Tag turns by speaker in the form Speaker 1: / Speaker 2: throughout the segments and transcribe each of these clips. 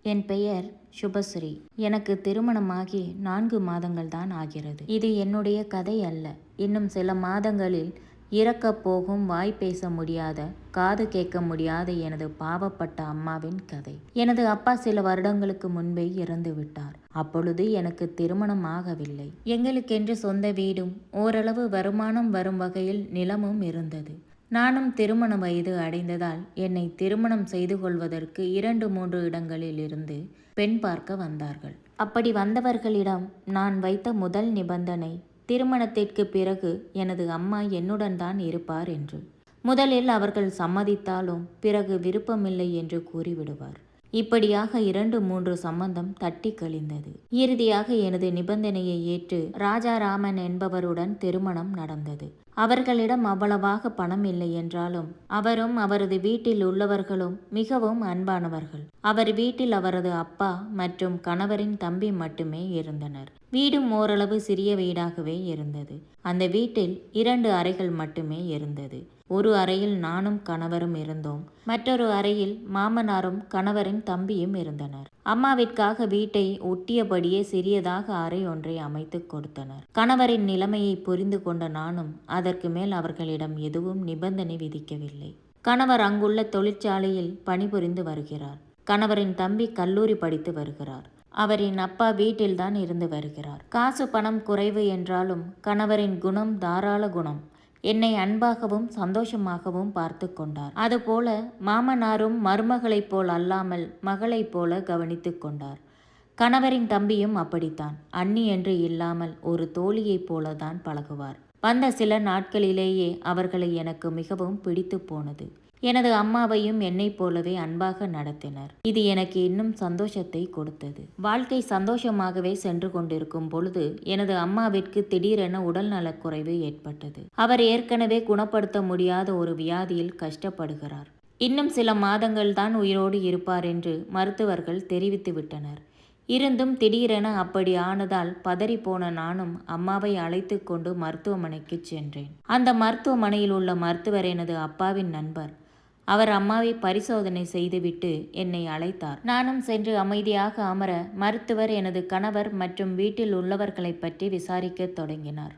Speaker 1: என் பெயர் சுபஸ்ரீ. எனக்கு திருமணமாகி 4 மாதங்கள் தான் ஆகிறது. இது என்னுடைய கதை அல்ல. இன்னும் சில மாதங்களில் இறக்கப் போகும், வாய் பேச முடியாத, காது கேட்க முடியாத எனது பாவப்பட்ட அம்மாவின் கதை. எனது அப்பா சில வருடங்களுக்கு முன்பே இறந்து விட்டார். அப்பொழுது எனக்கு திருமணம் ஆகவில்லை. எங்களுக்கென்று சொந்த வீடும் ஓரளவு வருமானம் வரும் வகையில் நிலமும் இருந்தது. நானும் திருமண வயது அடைந்ததால் என்னை திருமணம் செய்து கொள்வதற்கு 2-3 இடங்களில் இருந்து பெண் பார்க்க வந்தார்கள். அப்படி வந்தவர்களிடம் நான் வைத்த முதல் நிபந்தனை, திருமணத்திற்கு பிறகு எனது அம்மா என்னுடன் தான் இருப்பார் என்று. முதலில் அவர்கள் சம்மதித்தாலும் பிறகு விருப்பமில்லை என்று கூறிவிடுவார். இப்படியாக 2-3 சம்பந்தம் தட்டி கழிந்தது. இறுதியாக எனது நிபந்தனையை ஏற்று ராஜாராமன் என்பவருடன் திருமணம் நடந்தது. அவர்களிடம் அவ்வளவாக பணம் இல்லை என்றாலும் அவரும் அவரது வீட்டில் உள்ளவர்களும் மிகவும் அன்பானவர்கள். அவர் வீட்டில் அவரது அப்பா மற்றும் கணவரின் தம்பி மட்டுமே இருந்தனர். வீடும் ஓரளவு சிறிய வீடாகவே இருந்தது. அந்த வீட்டில் 2 அறைகள் மட்டுமே இருந்தது. ஒரு அறையில் நானும் கணவரும் இருந்தோம். மற்றொரு அறையில் மாமனாரும் கணவரின் தம்பியும் இருந்தனர். அம்மாவிற்காக வீட்டை ஒட்டியபடியே சிறியதாக அறை ஒன்றை அமைத்து கொடுத்தனர். கணவரின் நிலைமையை புரிந்து கொண்ட நானும் அதற்கு மேல் அவர்களிடம் எதுவும் நிபந்தனை விதிக்கவில்லை. கணவர் அங்குள்ள தொழிற்சாலையில் பணிபுரிந்து வருகிறார். கணவரின் தம்பி கல்லூரி படித்து வருகிறார். அவரின் அப்பா வீட்டில்தான் இருந்து வருகிறார். காசு பணம் குறைவு என்றாலும் கணவரின் குணம் தாராள குணம். என்னை அன்பாகவும் சந்தோஷமாகவும் பார்த்து கொண்டார். அதுபோல மாமனாரும் மருமகளைப் போல் அல்லாமல் மகளைப் போல கவனித்து கொண்டார். கணவரின் தம்பியும் அப்படித்தான். அண்ணி என்று இல்லாமல் ஒரு தோழியைப் போலதான் பழகுவார். வந்த சில நாட்களிலேயே அவர்களை எனக்கு மிகவும் பிடித்து போனது. எனது அம்மாவையும் என்னைப் போலவே அன்பாக நடத்தினர். இது எனக்கு இன்னும் சந்தோஷத்தை கொடுத்தது. வாழ்க்கை சந்தோஷமாகவே சென்று கொண்டிருக்கும் பொழுது எனது அம்மாவிற்கு திடீரென உடல் நலக்குறைவு ஏற்பட்டது. அவர் ஏற்கனவே குணப்படுத்த முடியாத ஒரு வியாதியில் கஷ்டப்படுகிறார். இன்னும் சில மாதங்கள் தான் உயிரோடு இருப்பார் என்று மருத்துவர்கள் தெரிவித்து விட்டனர். இருந்தும் திடீரென அப்படி ஆனதால் பதறிப்போன நானும் அம்மாவை அழைத்து கொண்டு மருத்துவமனைக்கு சென்றேன். அந்த மருத்துவமனையில் உள்ள மருத்துவர் எனது அப்பாவின் நண்பர். அவர் அம்மாவை பரிசோதனை செய்துவிட்டு என்னை அழைத்தார். நானும் சென்று அமைதியாக அமர மருத்துவர் எனது கணவர் மற்றும் வீட்டில் உள்ளவர்களை பற்றி விசாரிக்க தொடங்கினார்.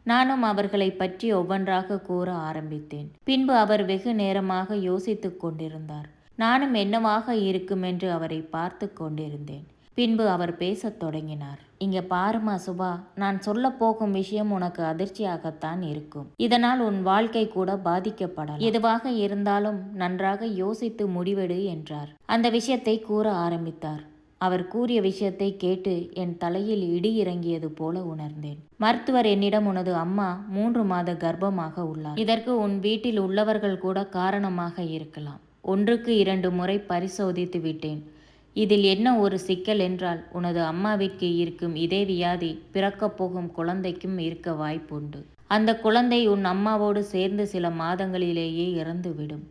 Speaker 1: நானும் அவர்களை பற்றி ஒவ்வொன்றாக கூற ஆரம்பித்தேன். பின்பு அவர் வெகு நேரமாக யோசித்து கொண்டிருந்தார். நானும் என்னவாக இருக்கும் என்று அவரை பார்த்து கொண்டிருந்தேன். பின்பு அவர் பேசத் தொடங்கினார். இங்க பாருமா சுபா, நான் சொல்ல போகும் விஷயம் உனக்கு அதிர்ச்சியாகத்தான் இருக்கும். இதனால் உன் வாழ்க்கை கூட பாதிக்கப்படலாம். எதுவாக இருந்தாலும் நன்றாக யோசித்து முடிவெடு என்றார். அந்த விஷயத்தை கூற ஆரம்பித்தார். அவர் கூறிய விஷயத்தை கேட்டு என் தலையில் இடி இறங்கியது போல உணர்ந்தேன். மருத்துவர் என்னிடம், உனது அம்மா 3 மாத கர்ப்பமாக உள்ளார். இதற்கு உன் வீட்டில் உள்ளவர்கள் கூட காரணமாக இருக்கலாம். 1க்கு 2 முறை பரிசோதித்து விட்டேன். இதில் என்ன ஒரு சிக்கல் என்றால், உனது அம்மாவிற்கு இருக்கும் இதே வியாதி பிறக்கப் போகும் குழந்தைக்கும் இருக்க வாய்ப்புண்டு. அந்த குழந்தை உன் அம்மாவோடு சேர்ந்து சில மாதங்களிலேயே இறந்துவிடும்.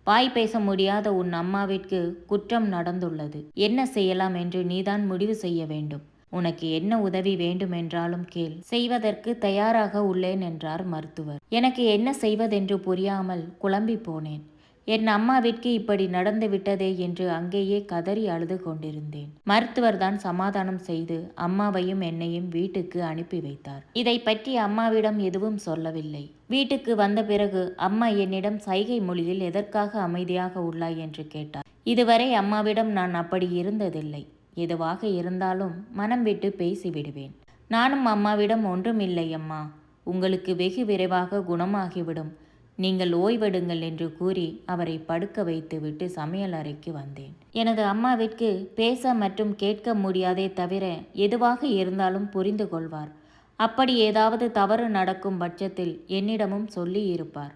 Speaker 1: வாய் பேச முடியாத உன் அம்மாவிற்கு குற்றம் நடந்துள்ளது. என்ன செய்யலாம் என்று நீதான் முடிவு செய்ய வேண்டும். உனக்கு என்ன உதவி வேண்டுமென்றாலும் கேள், செய்வதற்கு தயாராக உள்ளேன் என்றார் மருத்துவர். எனக்கு என்ன செய்வதென்று புரியாமல் குழம்பி போனேன். என் அம்மாவிற்கு இப்படி நடந்து விட்டதே என்று அங்கேயே கதறி அழுது கொண்டிருந்தேன். மருத்துவர் தான் சமாதானம் செய்து அம்மாவையும் என்னையும் வீட்டுக்கு அனுப்பி வைத்தார். இதை பற்றி அம்மாவிடம் எதுவும் சொல்லவில்லை. வீட்டுக்கு வந்த பிறகு அம்மா என்னிடம் சைகை மொழியில் எதற்காக அமைதியாக உள்ளாய் என்று கேட்டார். இதுவரை அம்மாவிடம் நான் அப்படி இருந்ததில்லை. எதுவாக இருந்தாலும் மனம் விட்டு பேசிவிடுவேன். நானும் அம்மாவிடம், ஒன்றுமில்லை அம்மா, உங்களுக்கு வெகு விரைவாக குணமாகிவிடும், நீங்கள் ஓய்வெடுங்கள் என்று கூறி அவரை படுக்க வைத்துவிட்டு சமையல் அறைக்கு வந்தேன். எனது அம்மாவிற்கு பேச மற்றும் கேட்க முடியாதே தவிர எதுவாக இருந்தாலும் புரிந்து கொள்வார். அப்படி ஏதாவது தவறு நடக்கும் பட்சத்தில் என்னிடமும் சொல்லி இருப்பார்.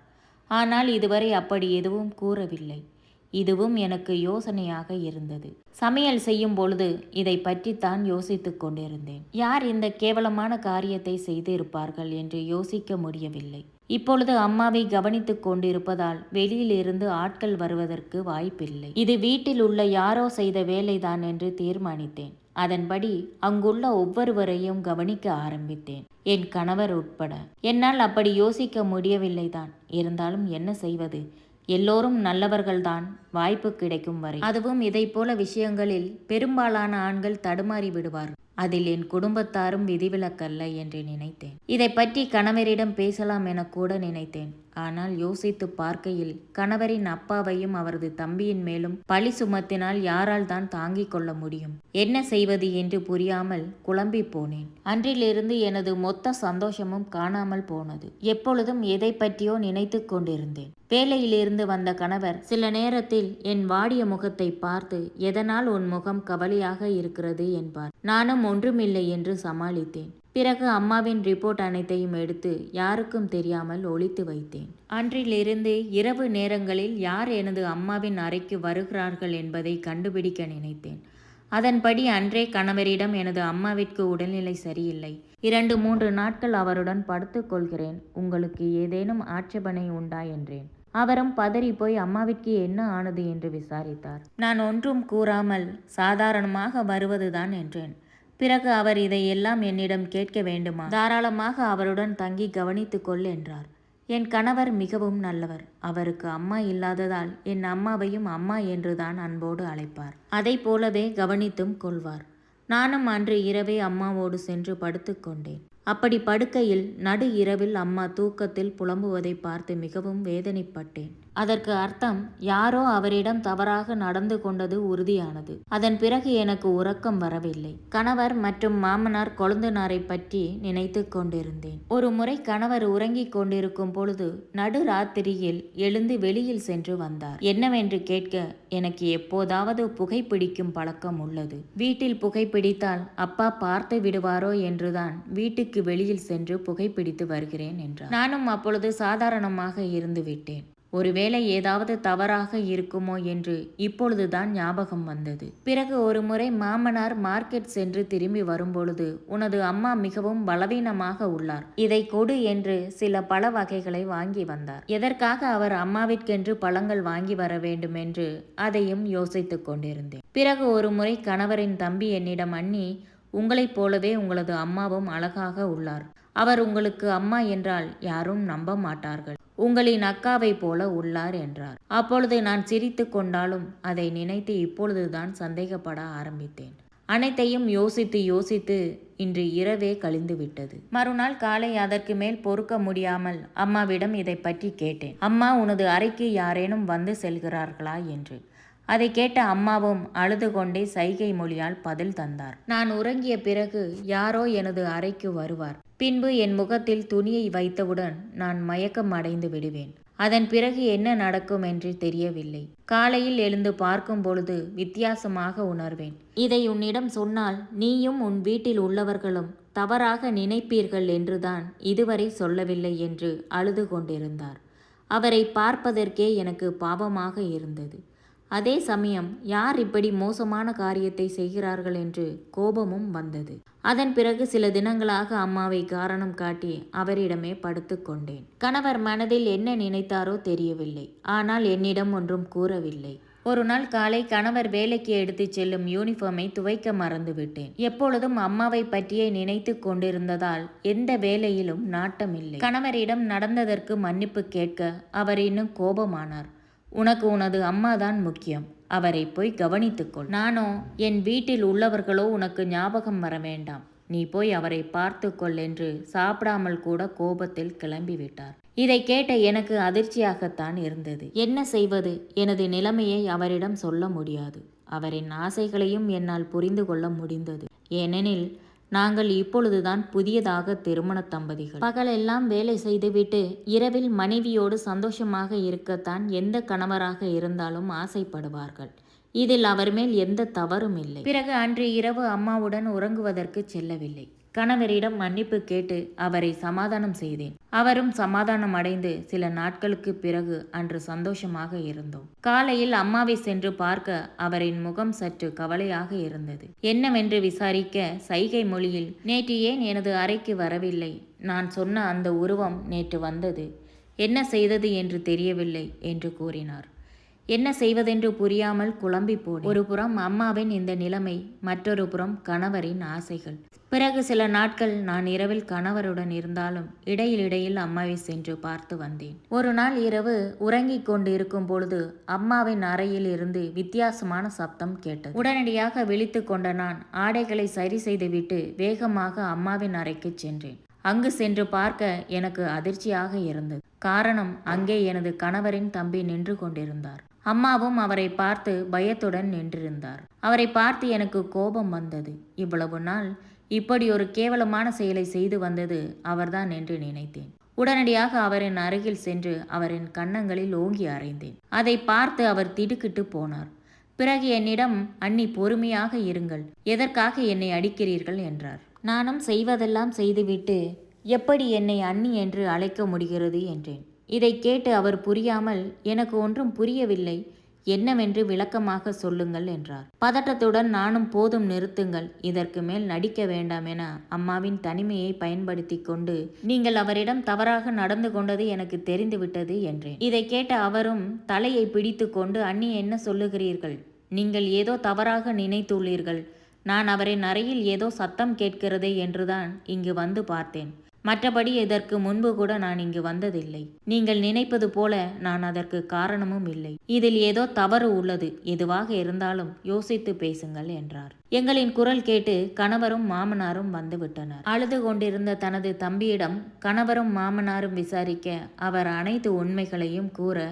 Speaker 1: ஆனால் இதுவரை அப்படி எதுவும் கூறவில்லை. இதுவும் எனக்கு யோசனையாக இருந்தது. சமையல் செய்யும் பொழுது இதை பற்றித்தான் யோசித்து கொண்டிருந்தேன். யார் இந்த கேவலமான காரியத்தை செய்து இருப்பார்கள் என்று யோசிக்க முடியவில்லை. இப்பொழுது அம்மாவை கவனித்து கொண்டிருப்பதால் வெளியிலிருந்து ஆட்கள் வருவதற்கு வாய்ப்பில்லை. இது வீட்டில் உள்ள யாரோ செய்த வேலைதான் என்று தீர்மானித்தேன். அதன்படி அங்குள்ள ஒவ்வொருவரையும் கவனிக்க ஆரம்பித்தேன், என் கணவர் உட்பட. என்னால் அப்படி யோசிக்க முடியவில்லைதான். இருந்தாலும் என்ன செய்வது? எல்லோரும் நல்லவர்கள்தான் வாய்ப்பு கிடைக்கும் வரை. அதுவும் இதைப்போல விஷயங்களில் பெரும்பாலான ஆண்கள் தடுமாறி விடுவார். அதில் என் குடும்பத்தாரும் விதிவிலக்கல்ல என்று நினைத்தேன். இதை பற்றி கணவரிடம் பேசலாம் என கூட நினைத்தேன். ஆனால் யோசித்து பார்க்கையில் கணவரின் அப்பாவையும் அவரது தம்பியின் மேலும் பழி சுமத்தினால் யாரால் தான் தாங்கிக் கொள்ள முடியும்? என்ன செய்வது என்று புரியாமல் குழம்பி போனேன். அன்றிலிருந்து எனது மொத்த சந்தோஷமும் காணாமல் போனது. எப்பொழுதும் எதை பற்றியோ நினைத்து கொண்டிருந்தேன். வேலையிலிருந்து வந்த கணவர் சில நேரத்தில் என் வாடிய முகத்தை பார்த்து, எதனால் உன் முகம் கவலையாக இருக்கிறது என்பார். நானும் ஒன்றுமில்லை என்று சமாளித்தேன். பிறகு அம்மாவின் ரிப்போர்ட் அனைத்தையும் எடுத்து யாருக்கும் தெரியாமல் ஒளித்து வைத்தேன். அன்றிலிருந்து இரவு நேரங்களில் யார் எனது அம்மாவின் அறைக்கு வருகிறார்கள் என்பதை கண்டுபிடிக்க நினைத்தேன். அதன்படி அன்றே கணவரிடம் எனது அம்மாவிற்கு உடல்நிலை சரியில்லை, 2-3 நாட்கள் அவருடன் படுத்துக் கொள்கிறேன், உங்களுக்கு ஏதேனும் ஆட்சேபனை உண்டா என்றேன். அவரும் பதறிப்போய் அம்மாவிற்கு என்ன ஆனது என்று விசாரித்தார். நான் ஒன்றும் கூறாமல் சாதாரணமாக வருவதுதான் என்றேன். பிறகு அவர் இதையெல்லாம் என்னிடம் கேட்க வேண்டுமா? தாராளமாக அவருடன் தங்கி கவனித்து கொள் என்றார். என் கணவர் மிகவும் நல்லவர். அவருக்கு அம்மா இல்லாததால் என் அம்மாவையும் அம்மா என்றுதான் அன்போடு அழைப்பார். அதை போலவே கவனித்தும் கொள்வார். நானும் அன்று இரவே அம்மாவோடு சென்று படுத்துக்கொண்டேன். அப்படி படுக்கையில் நடு இரவில் அம்மா தூக்கத்தில் புலம்புவதை பார்த்து மிகவும் வேதனைப்பட்டேன். அதற்கு அர்த்தம் யாரோ அவரிடம் தவறாக நடந்து கொண்டது உறுதியானது. அதன் பிறகு எனக்கு உறக்கம் வரவில்லை. கணவர் மற்றும் மாமனார் கொழுந்தனாரை பற்றி நினைத்து கொண்டிருந்தேன். ஒரு முறை கணவர் உறங்கிக் கொண்டிருக்கும் பொழுது நடுராத்திரியில் எழுந்து வெளியில் சென்று வந்தார். என்னவென்று கேட்க, எனக்கு எப்போதாவது புகைப்பிடிக்கும் பழக்கம் உள்ளது. வீட்டில் புகைப்பிடித்தால் அப்பா பார்த்து விடுவாரோ என்றுதான் வீட்டுக்கு வெளியில் சென்று புகைப்பிடித்து வருகிறேன் என்றார். நானும் அப்பொழுது சாதாரணமாக இருந்து விட்டேன். ஒருவேளை ஏதாவது தவறாக இருக்குமோ என்று இப்பொழுதுதான் ஞாபகம் வந்தது. பிறகு ஒரு முறை மாமனார் மார்க்கெட் சென்று திரும்பி வரும்பொழுது, உனது அம்மா மிகவும் பலவீனமாக உள்ளார், இதை கொடு என்று சில பழ வகைகளை வாங்கி வந்தார். எதற்காக அவர் அம்மாவிற்கென்று பழங்கள் வாங்கி வர வேண்டும் என்று அதையும் யோசித்துக் கொண்டிருந்தேன். பிறகு ஒரு முறை கணவரின் தம்பி என்னிடம், அண்ணி, உங்களைப் போலவே உங்களது அம்மாவும் அழகாக உள்ளார். அவர் உங்களுக்கு அம்மா என்றால் யாரும் நம்ப மாட்டார்கள். உங்களின் அக்காவை போல உள்ளார் என்றார். அப்பொழுது நான் சிரித்து கொண்டாலும் அதை நினைத்து இப்பொழுதுதான் சந்தேகப்பட ஆரம்பித்தேன். அனைத்தையும் யோசித்து யோசித்து இன்று இரவே கழிந்து விட்டது. மறுநாள் காலை அதற்கு மேல் பொறுக்க முடியாமல் அம்மாவிடம் இதை பற்றி கேட்டேன். அம்மா, உனது அறைக்கு யாரேனும் வந்து செல்கிறார்களா என்று. அதை கேட்ட அம்மாவும் அழுது கொண்டே சைகை மொழியால் பதில் தந்தார். நான் உறங்கிய பிறகு யாரோ எனது அறைக்கு வருவார். பின்பு என் முகத்தில் துணியை வைத்தவுடன் நான் மயக்கம் அடைந்து விடுவேன். அதன் பிறகு என்ன நடக்கும் என்று தெரியவில்லை. காலையில் எழுந்து பார்க்கும் பொழுது வித்தியாசமாக உணர்வேன். இதை உன்னிடம் சொன்னால் நீயும் உன் வீட்டில் உள்ளவர்களும் தவறாக நினைப்பீர்கள் என்றுதான் இதுவரை சொல்லவில்லை என்று அழுது கொண்டிருந்தார். அவரை பார்ப்பதற்கே எனக்கு பாவமாக இருந்தது. அதே சமயம் யார் இப்படி மோசமான காரியத்தை செய்கிறார்கள் என்று கோபமும் வந்தது. அதன் பிறகு சில தினங்களாக அம்மாவை காரணம் காட்டி அவரிடமே படுத்து கொண்டேன். கணவர் மனதில் என்ன நினைத்தாரோ தெரியவில்லை. ஆனால் என்னிடம் ஒன்றும் கூறவில்லை. ஒரு நாள் காலை கணவர் வேலைக்கு எடுத்துச் செல்லும் யூனிஃபார்மை துவைக்க மறந்துவிட்டேன். எப்பொழுதும் அம்மாவை பற்றியே நினைத்து கொண்டிருந்ததால் எந்த வேலையிலும் நாட்டமில்லை. கணவரிடம் நடந்ததற்கு மன்னிப்பு கேட்க அவர் இன்னும் கோபமானார். உனக்கு உனது அம்மாதான் முக்கியம், அவரை போய் கவனித்துக்கொள். நானோ, என் வீட்டில் உள்ளவர்களோ உனக்கு ஞாபகம் வர வேண்டாம், நீ போய் அவரை பார்த்துக்கொள் என்று சாப்பிடாமல் கூட கோபத்தில் கிளம்பிவிட்டார். இதை கேட்ட எனக்கு அதிர்ச்சியாகத்தான் இருந்தது. என்ன செய்வது? எனது நிலைமையை அவரிடம் சொல்ல முடியாது. அவரின் ஆசைகளையும் என்னால் புரிந்து கொள்ள முடிந்தது. ஏனெனில் நாங்கள் இப்பொழுதுதான் புதியதாக திருமண தம்பதிகள். பகலெல்லாம் வேலை செய்துவிட்டு இரவில் மனைவியோடு சந்தோஷமாக இருக்கத்தான் எந்த கணவராக இருந்தாலும் ஆசைப்படுவார்கள். இதில் அவர் மேல் எந்த தவறும் இல்லை. பிறகு அன்று இரவு அம்மாவுடன் உறங்குவதற்கு செல்லவில்லை. கணவரிடம் மன்னிப்பு கேட்டு அவரை சமாதானம் செய்தேன். அவரும் சமாதானம் அடைந்து சில நாட்களுக்கு பிறகு அன்று சந்தோஷமாக இருந்தோம். காலையில் அம்மாவை சென்று பார்க்க அவரின் முகம் சற்று கவலையாக இருந்தது. என்னவென்று விசாரிக்க சைகை மொழியில், நேற்று ஏன் எனது அறைக்கு வரவில்லை? நான் சொன்ன அந்த உருவம் நேற்று வந்தது, என்ன செய்தது என்று தெரியவில்லை என்று கூறினார். என்ன செய்வதென்று புரியாமல் குழம்பி போனேன். ஒரு புறம் அம்மாவின் இந்த நிலைமை, மற்றொரு புறம் கணவரின் ஆசைகள். பிறகு சில நாட்கள் நான் இரவில் கணவருடன் இருந்தாலும் இடையில் அம்மாவை சென்று பார்த்து வந்தேன். ஒரு நாள் இரவு உறங்கிக் கொண்டு இருக்கும் பொழுது அம்மாவின் அறையில் இருந்து வித்தியாசமான சப்தம் கேட்டது. உடனடியாக விழித்து கொண்ட நான் ஆடைகளை சரி செய்துவிட்டு வேகமாக அம்மாவின் அறைக்கு சென்றேன். அங்கு சென்று பார்க்க எனக்கு அதிர்ச்சியாக இருந்தது. காரணம், அங்கே எனது கணவரின் தம்பி நின்று கொண்டிருந்தார். அம்மாவும் அவரை பார்த்து பயத்துடன் நின்றிருந்தார். அவரை பார்த்து எனக்கு கோபம் வந்தது. இவ்வளவு நாள் இப்படி ஒரு கேவலமான செயலை செய்து வந்தது அவர்தான் என்று நினைத்தேன். உடனடியாக அவரின் அருகில் சென்று அவரின் கன்னங்களில் ஓங்கி அறைந்தேன். அதை பார்த்து அவர் திடுக்கிட்டு போனார். பிறகு என்னிடம், அண்ணி பொறுமையாக இருங்கள், எதற்காக என்னை அடிக்கிறீர்கள் என்றார். நானும் செய்வதெல்லாம் செய்துவிட்டு எப்படி என்னை அண்ணி என்று அழைக்க முடிகிறது என்றேன். இதை கேட்டு அவர் புரியாமல், எனக்கு ஒன்றும் புரியவில்லை, என்னவென்று விளக்கமாக சொல்லுங்கள் என்றார். பதட்டத்துடன் நானும், போதும் நிறுத்துங்கள், இதற்கு மேல் நடிக்க வேண்டாம் என அம்மாவின் தனிமையை பயன்படுத்தி கொண்டு, நீங்கள் அவரிடம் தவறாக நடந்து கொண்டது எனக்கு தெரிந்துவிட்டது என்றேன். இதை கேட்ட அவரும் தலையை பிடித்து கொண்டு, அண்ணி என்ன சொல்லுகிறீர்கள், நீங்கள் ஏதோ தவறாக நினைத்துள்ளீர்கள், நான் அவரின் அறையில் ஏதோ சத்தம் கேட்கிறதே என்றுதான் இங்கு வந்து பார்த்தேன். மற்றபடி இதற்கு முன்பு கூட நான் இங்கு வந்ததில்லை. நீங்கள் நினைப்பது போல நான் அதற்கு காரணமும் இல்லை. இதில் ஏதோ தவறு உள்ளது. எதுவாக இருந்தாலும் யோசித்து பேசுங்கள் என்றார். எங்களின் குரல் கேட்டு கணவரும் மாமனாரும் வந்துவிட்டனர். அழுது கொண்டிருந்த தனது தம்பியிடம் கணவரும் மாமனாரும் விசாரிக்க அவர் அனைத்து உண்மைகளையும் கூற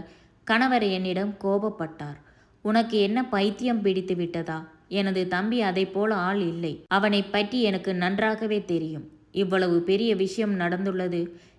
Speaker 1: கணவர் என்னிடம் கோபப்பட்டார். உனக்கு என்ன பைத்தியம் பிடித்து விட்டதா? எனது தம்பி அதை போல ஆள் இல்லை. அவனை பற்றி எனக்கு நன்றாகவே தெரியும். இவ்வளவு பெரிய விஷயம் நடந்துள்ளது,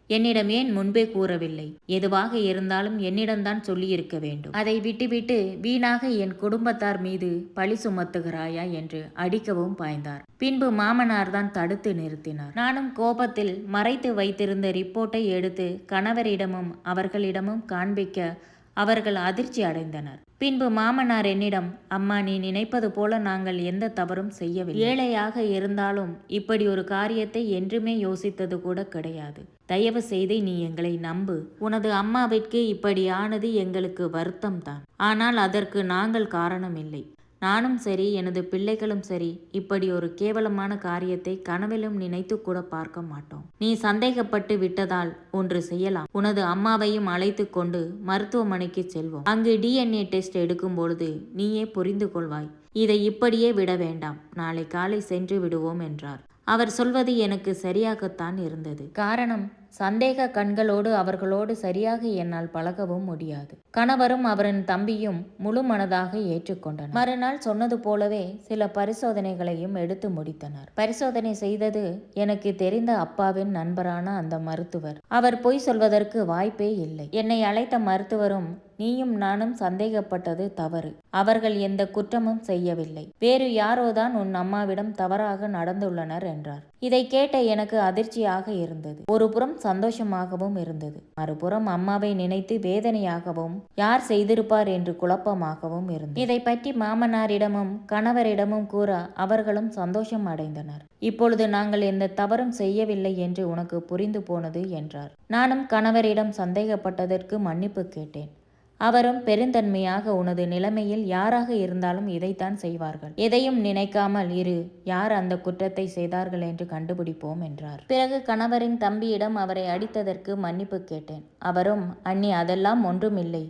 Speaker 1: என்னிடம் ஏன் முன்பே கூறவில்லை? எதுவாக இருந்தாலும் என்னிடம்தான் சொல்லியிருக்க வேண்டும். அதை விட்டுவிட்டு வீணாக என் குடும்பத்தார் மீது பழி சுமத்துகிறாயா என்று அடிக்கவும் பாய்ந்தார். பின்பு மாமனார் தான் தடுத்து நிறுத்தினார். நானும் கோபத்தில் மறைத்து வைத்திருந்த ரிப்போர்ட்டை எடுத்து கணவரிடமும் அவர்களிடமும் காண்பிக்க அவர்கள் அதிர்ச்சி அடைந்தனர். பின்பு மாமனார் என்னிடம், அம்மா, நீ நினைப்பது போல நாங்கள் எந்த தவறும் செய்யவில்லை. ஏழையாக இருந்தாலும் இப்படி ஒரு காரியத்தை என்றுமே யோசித்தது கூட கிடையாது. தயவு செய்து நீ எங்களை நம்பு. உனது அம்மாவிற்கு இப்படி ஆனது எங்களுக்கு வருத்தம்தான். ஆனால் அதற்கு நாங்கள் காரணம் இல்லை. நானும் சரி, எனது பிள்ளைகளும் சரி, இப்படி ஒரு கேவலமான காரியத்தை கனவிலும் நினைத்து கூட பார்க்க மாட்டோம். நீ சந்தேகப்பட்டு விட்டதால் ஒன்று செய்யலாம். உனது அம்மாவையும் அழைத்து கொண்டு மருத்துவமனைக்கு செல்வோம். அங்கு DNA டெஸ்ட் எடுக்கும் பொழுது நீயே புரிந்து கொள்வாய். இதை இப்படியே விட வேண்டாம். நாளை காலை சென்று விடுவோம் என்றார். அவர் சொல்வது எனக்கு சரியாகத்தான் இருந்தது. காரணம், சந்தேக கண்களோடு அவர்களோடு சரியாக என்னால் பழகவும் முடியாது. கணவரும் அவரின் தம்பியும் முழு மனதாக ஏற்றுக்கொண்டனர். மறுநாள் சொன்னது போலவே சில பரிசோதனைகளையும் எடுத்து முடித்தனர். பரிசோதனை செய்தது எனக்கு தெரிந்த அப்பாவின் நண்பரான அந்த மருத்துவர். அவர் பொய் சொல்வதற்கு வாய்ப்பே இல்லை. என்னை அழைத்த மருத்துவரும், நீயும் நானும் சந்தேகப்பட்டது தவறு. அவர்கள் எந்த குற்றமும் செய்யவில்லை. வேறு யாரோதான் உன் அம்மாவிடம் தவறாக நடந்துள்ளனர் என்றார். இதை கேட்ட எனக்கு அதிர்ச்சியாக இருந்தது. ஒரு புறம் சந்தோஷமாகவும் இருந்தது. மறுபுறம் அம்மாவை நினைத்து வேதனையாகவும், யார் செய்திருப்பார் என்று குழப்பமாகவும் இருந்தது. இதை பற்றி மாமனாரிடமும் கணவரிடமும் கூற அவர்களும் சந்தோஷம் அடைந்தனர். இப்பொழுது நாங்கள் எந்த தவறும் செய்யவில்லை என்று உனக்கு புரிந்து போனது என்றார். நானும் கணவரிடம் சந்தேகப்பட்டதற்கு மன்னிப்பு கேட்டேன். அவரும் பெருந்தன்மையாக, உனது நிலைமையில் யாராக இருந்தாலும் இதைத்தான் செய்வார்கள். எதையும் நினைக்காமல் இரு, யார் அந்த குற்றத்தை செய்தார்கள் என்று கண்டுபிடிப்போம் என்றார். பிறகு கணவரின் தம்பியிடம் அவரை அடித்ததற்கு மன்னிப்பு கேட்டேன். அவரும், அண்ணி, அதெல்லாம் ஒன்றுமில்லை.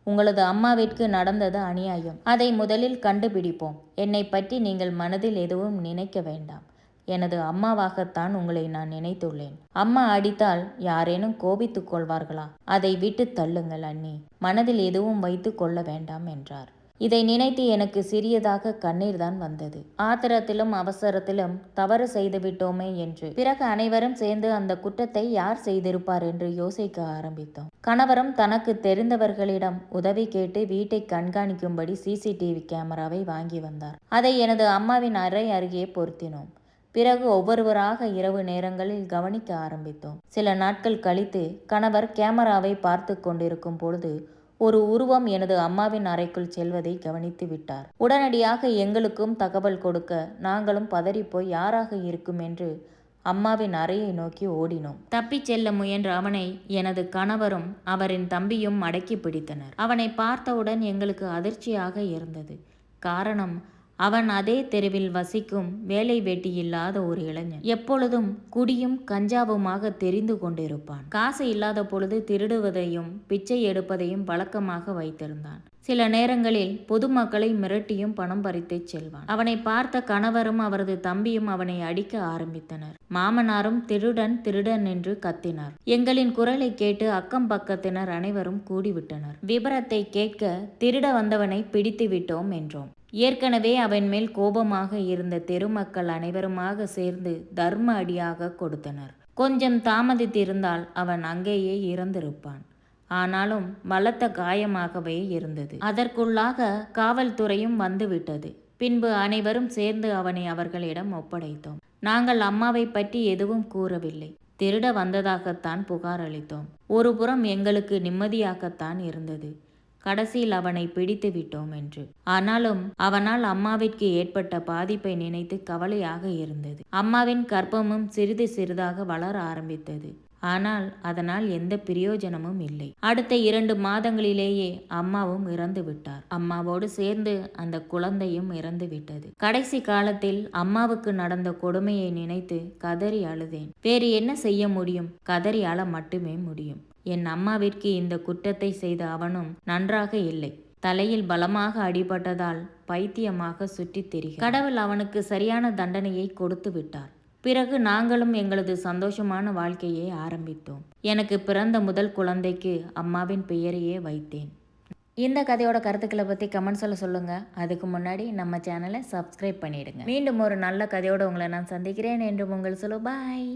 Speaker 1: உங்களது அம்மாவிற்கு நடந்தது அநியாயம். அதை முதலில் கண்டுபிடிப்போம். என்னை பற்றி நீங்கள் மனதில் எதுவும் நினைக்க வேண்டாம். எனது அம்மாவாகத்தான் உங்களை நான் நினைத்துள்ளேன். அம்மா அடித்தால் யாரேனும் கோபித்துக் கொள்வார்களா? அதை விட்டு தள்ளுங்கள் அண்ணி. மனதில் எதுவும் வைத்து கொள்ள வேண்டாம் என்றார். இதை நினைத்து எனக்கு சிறியதாக கண்ணீர் தான் வந்தது. ஆத்திரத்திலும் அவசரத்திலும் தவறு செய்துவிட்டோமே என்று. பிறகு அனைவரும் சேர்ந்து அந்த குற்றத்தை யார் செய்திருப்பார் என்று யோசிக்க ஆரம்பித்தோம். கணவரும் தனக்கு தெரிந்தவர்களிடம் உதவி கேட்டு வீட்டை கண்காணிக்கும்படி CCTV கேமராவை வாங்கி வந்தார். அதை எனது அம்மாவின் அறை அருகே பொருத்தினோம். பிறகு ஒவ்வொருவராக இரவு நேரங்களில் கவனிக்க ஆரம்பித்தோம். சில நாட்கள் கழித்து கணவர் கேமராவை பார்த்து கொண்டிருக்கும் பொழுது ஒரு உருவம் எனது அம்மாவின் அறைக்குள் செல்வதை கவனித்து விட்டார். உடனடியாக எங்களுக்கும் தகவல் கொடுக்க நாங்களும் பதறிப்போய் யாராக இருக்கும் என்று அம்மாவின் அறையை நோக்கி ஓடினோம். தப்பிச் செல்ல முயன்ற அவனை எனது கணவரும் அவரின் தம்பியும் அடக்கி பிடித்தனர். அவனை பார்த்தவுடன் எங்களுக்கு அதிர்ச்சியாக இருந்தது. காரணம், அவன் அதே தெருவில் வசிக்கும் வேலை வெட்டி இல்லாத ஒரு இளைஞன். எப்பொழுதும் குடியும் கஞ்சாவுமாக தெரிந்து கொண்டிருப்பான். காசு இல்லாத பொழுது திருடுவதையும் பிச்சை எடுப்பதையும் வழக்கமாக வைத்திருந்தான். சில நேரங்களில் பொதுமக்களை மிரட்டியும் பணம் பறித்து செல்வான். அவனை பார்த்த கணவரும் அவரது தம்பியும் அவனை அடிக்க ஆரம்பித்தனர். மாமனாரும் திருடன் திருடன் என்று கத்தினார். எங்களின் குரலை கேட்டு அக்கம் பக்கத்தினர் அனைவரும் கூடிவிட்டனர். விபரத்தை கேட்க திருட வந்தவனை பிடித்து விட்டோம் என்றோம். ஏற்கனவே அவன் மேல் கோபமாக இருந்த தெருமக்கள் அனைவருமாக சேர்ந்து தர்ம அடியாக கொடுத்தனர். கொஞ்சம் தாமதித்திருந்தால் அவன் அங்கேயே இறந்திருப்பான். ஆனாலும் பலத்த காயமாகவே இருந்தது. அதற்குள்ளாக காவல்துறையும் வந்துவிட்டது. பின்பு அனைவரும் சேர்ந்து அவனை அவர்களிடம் ஒப்படைத்தோம். நாங்கள் அம்மாவை பற்றி எதுவும் கூறவில்லை. திருட வந்ததாகத்தான் புகார் அளித்தோம். ஒரு புறம் எங்களுக்கு நிம்மதியாகத்தான் இருந்தது, கடைசியில் அவனை பிடித்து விட்டோம் என்று. ஆனாலும் அவனால் அம்மாவிற்கு ஏற்பட்ட பாதிப்பை நினைத்து கவலையாக இருந்தது. அம்மாவின் கர்ப்பமும் சிறிது சிறிதாக வளர ஆரம்பித்தது. ஆனால் அதனால் எந்த பிரயோஜனமும் இல்லை. அடுத்த 2 மாதங்களிலேயே அம்மாவும் இறந்து விட்டார். அம்மாவோடு சேர்ந்து அந்த குழந்தையும் இறந்து விட்டது. கடைசி காலத்தில் அம்மாவுக்கு நடந்த கொடுமையை நினைத்து கதறி அழுதேன். வேறு என்ன செய்ய முடியும்? கதறி அழ மட்டுமே முடியும். என் அம்மாவிற்கு இந்த குற்றத்தை செய்த அவனும் நன்றாக இல்லை. தலையில் பலமாக அடிபட்டதால் பைத்தியமாக சுற்றித் திரிகிறான். கடவுள் அவனுக்கு சரியான தண்டனையை கொடுத்து விட்டார். பிறகு நாங்களும் எங்களது சந்தோஷமான வாழ்க்கையை ஆரம்பித்தோம். எனக்கு பிறந்த முதல் குழந்தைக்கு அம்மாவின் பெயரையே வைத்தேன். இந்த கதையோட கருத்துக்களை பற்றி கமெண்ட்ஸில் சொல்லுங்கள். அதுக்கு முன்னாடி நம்ம சேனலை சப்ஸ்கிரைப் பண்ணிடுங்க. மீண்டும் ஒரு நல்ல கதையோடு உங்களை நான் சந்திக்கிறேன் என்று உங்கள் சொல்லு. பாய்.